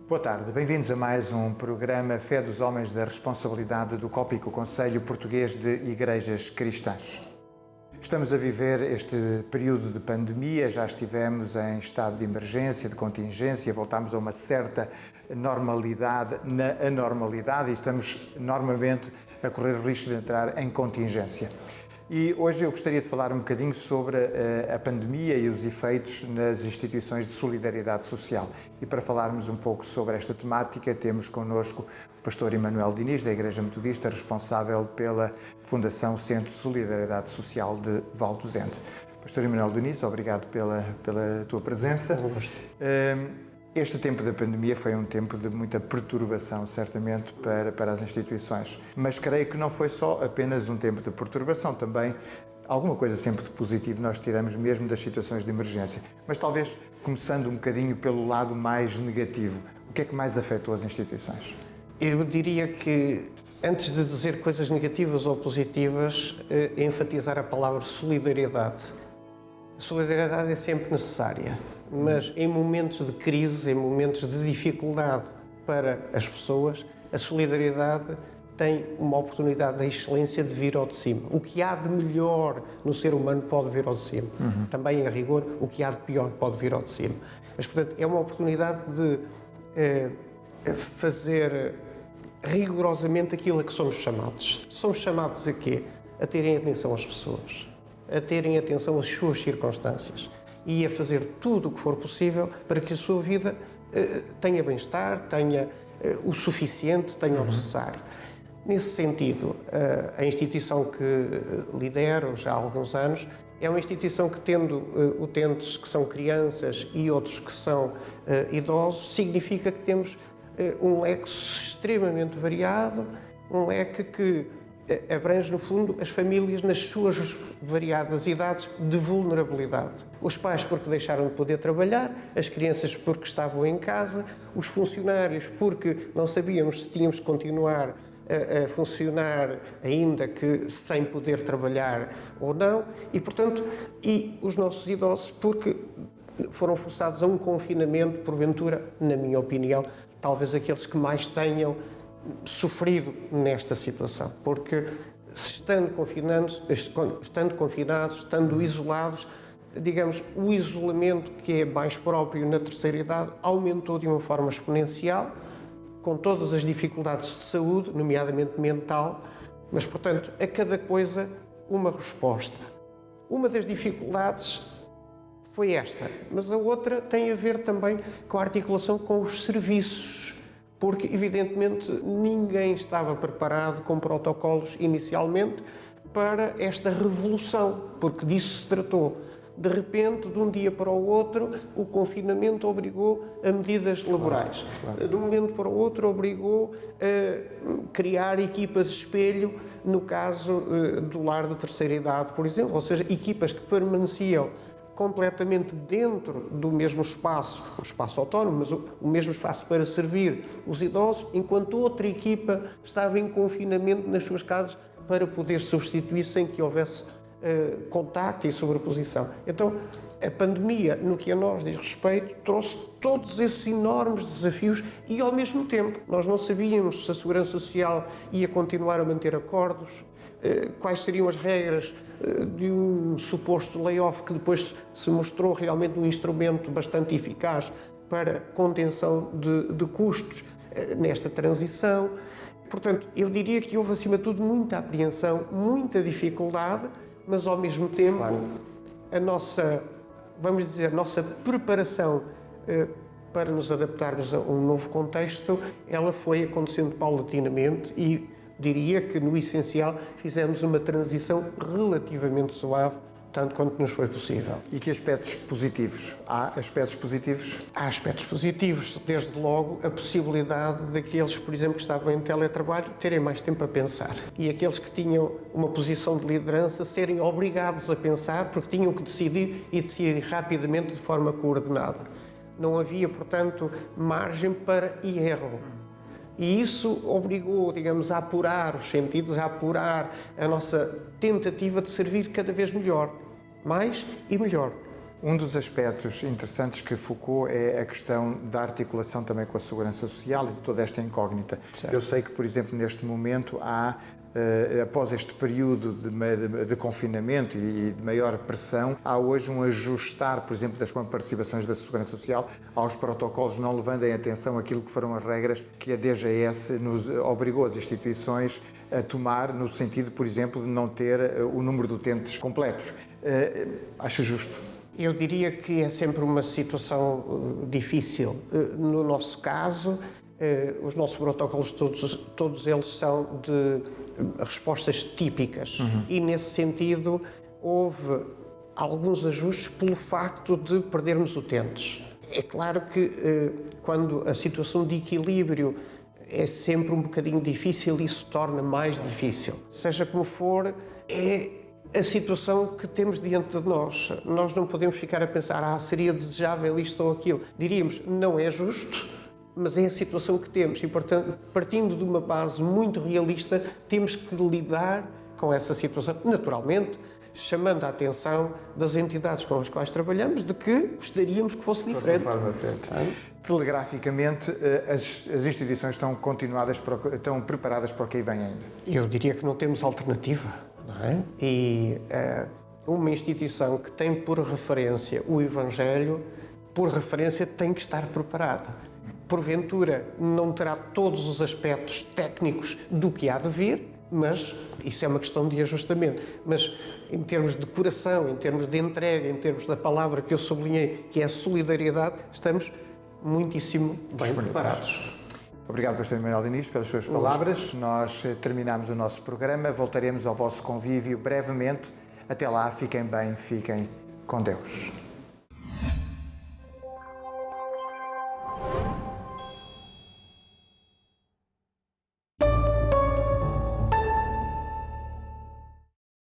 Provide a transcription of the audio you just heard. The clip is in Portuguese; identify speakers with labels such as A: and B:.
A: Boa tarde, bem-vindos a mais um programa Fé dos Homens da Responsabilidade do COPIC, o Conselho Português de Igrejas Cristãs. Estamos a viver este período de pandemia, já estivemos em estado de emergência, de contingência, voltámos a uma certa normalidade na anormalidade e estamos normalmente a correr o risco de entrar em contingência. E hoje eu gostaria de falar um bocadinho sobre a pandemia e os efeitos nas instituições de solidariedade social. E para falarmos um pouco sobre esta temática, temos connosco o pastor Emanuel Diniz, da Igreja Metodista, responsável pela Fundação Centro de Solidariedade Social de Val do Zende. Pastor Emanuel Diniz, obrigado pela tua presença. Este tempo da pandemia foi um tempo de muita perturbação, certamente, para as instituições. Mas creio que não foi só apenas um tempo de perturbação, também alguma coisa sempre de positivo nós tiramos mesmo das situações de emergência. Mas talvez começando um bocadinho pelo lado mais negativo. O que é que mais afetou as instituições?
B: Eu diria que, antes de dizer coisas negativas ou positivas, enfatizar a palavra solidariedade. A solidariedade é sempre necessária, mas em momentos de crise, em momentos de dificuldade para as pessoas, a solidariedade tem uma oportunidade da excelência de vir ao de cima. O que há de melhor no ser humano pode vir ao de cima. Também, a rigor, o que há de pior pode vir ao de cima. Mas, portanto, é uma oportunidade de fazer rigorosamente aquilo a que somos chamados. Somos chamados a quê? A terem atenção às pessoas, a terem atenção às suas circunstâncias e a fazer tudo o que for possível para que a sua vida tenha bem-estar, tenha o suficiente, tenha o necessário. Nesse sentido, a instituição que lidero já há alguns anos é uma instituição que, tendo utentes que são crianças e outros que são idosos, significa que temos um leque extremamente variado, um leque que abrange, no fundo, as famílias nas suas variadas idades de vulnerabilidade. Os pais porque deixaram de poder trabalhar, as crianças porque estavam em casa, os funcionários porque não sabíamos se tínhamos que continuar a funcionar ainda que sem poder trabalhar ou não, e, portanto, e os nossos idosos porque foram forçados a um confinamento, porventura, na minha opinião, talvez aqueles que mais tenham sofrido nesta situação, porque estando confinados, estando isolados, digamos, o isolamento que é mais próprio na terceira idade aumentou de uma forma exponencial, com todas as dificuldades de saúde, nomeadamente mental, mas, portanto, a cada coisa uma resposta. Uma das dificuldades foi esta, mas a outra tem a ver também com a articulação com os serviços, porque, evidentemente, ninguém estava preparado com protocolos inicialmente para esta revolução, porque disso se tratou. De repente, de um dia para o outro, o confinamento obrigou a medidas laborais. De um momento para o outro, obrigou a criar equipas espelho, no caso do lar de terceira idade, por exemplo, ou seja, equipas que permaneciam completamente dentro do mesmo espaço, o espaço autónomo, mas o mesmo espaço para servir os idosos, enquanto outra equipa estava em confinamento nas suas casas para poder substituir sem que houvesse contacto e sobreposição. Então, a pandemia, no que a nós diz respeito, trouxe todos esses enormes desafios e, ao mesmo tempo, nós não sabíamos se a Segurança Social ia continuar a manter acordos, quais seriam as regras de um suposto layoff que depois se mostrou realmente um instrumento bastante eficaz para contenção de custos nesta transição. Portanto, eu diria que houve, acima de tudo, muita apreensão, muita dificuldade, mas, ao mesmo tempo, a nossa, vamos dizer, a nossa preparação para nos adaptarmos a um novo contexto, ela foi acontecendo paulatinamente e diria que, no essencial, fizemos uma transição relativamente suave, tanto quanto nos foi possível.
A: E que aspectos positivos? Há aspectos positivos?
B: Há aspectos positivos, desde logo a possibilidade daqueles, por exemplo, que estavam em teletrabalho, terem mais tempo a pensar. E aqueles que tinham uma posição de liderança serem obrigados a pensar, porque tinham que decidir e decidir rapidamente de forma coordenada. Não havia, portanto, margem para erro. E isso obrigou, digamos, a apurar os sentidos, a apurar a nossa tentativa de servir cada vez melhor, mais e melhor.
A: Um dos aspectos interessantes que Foucault é a questão da articulação também com a segurança social e de toda esta incógnita. Certo. Eu sei que, por exemplo, neste momento há, após este período de confinamento e de maior pressão, há hoje um ajustar, por exemplo, das participações da segurança social aos protocolos, não levando em atenção aquilo que foram as regras que a DGS nos obrigou as instituições a tomar, no sentido, por exemplo, de não ter o número de utentes completos. Acha justo?
B: Eu diria que é sempre uma situação difícil. No nosso caso, os nossos protocolos, todos eles são de respostas típicas. E, nesse sentido, houve alguns ajustes pelo facto de perdermos utentes. É claro que, quando a situação de equilíbrio é sempre um bocadinho difícil, isso torna mais difícil. Seja como for, é a situação que temos diante de nós. Nós não podemos ficar a pensar, seria desejável isto ou aquilo. Diríamos, não é justo, mas é a situação que temos e, portanto, partindo de uma base muito realista, temos que lidar com essa situação. Naturalmente, chamando a atenção das entidades com as quais trabalhamos de que gostaríamos que fosse diferente.
A: Telegraficamente, as instituições estão preparadas para o que aí vem ainda?
B: Eu diria que não temos alternativa. Não é? E uma instituição que tem por referência o Evangelho, por referência tem que estar preparada. Porventura não terá todos os aspectos técnicos do que há de vir, mas isso é uma questão de ajustamento. Mas em termos de coração, em termos de entrega, em termos da palavra que eu sublinhei, que é a solidariedade, estamos muitíssimo bem preparados.
A: Obrigado, Pastor Manuel Diniz, pelas suas palavras. Nós terminamos o nosso programa. Voltaremos ao vosso convívio brevemente. Até lá, fiquem bem, fiquem com Deus.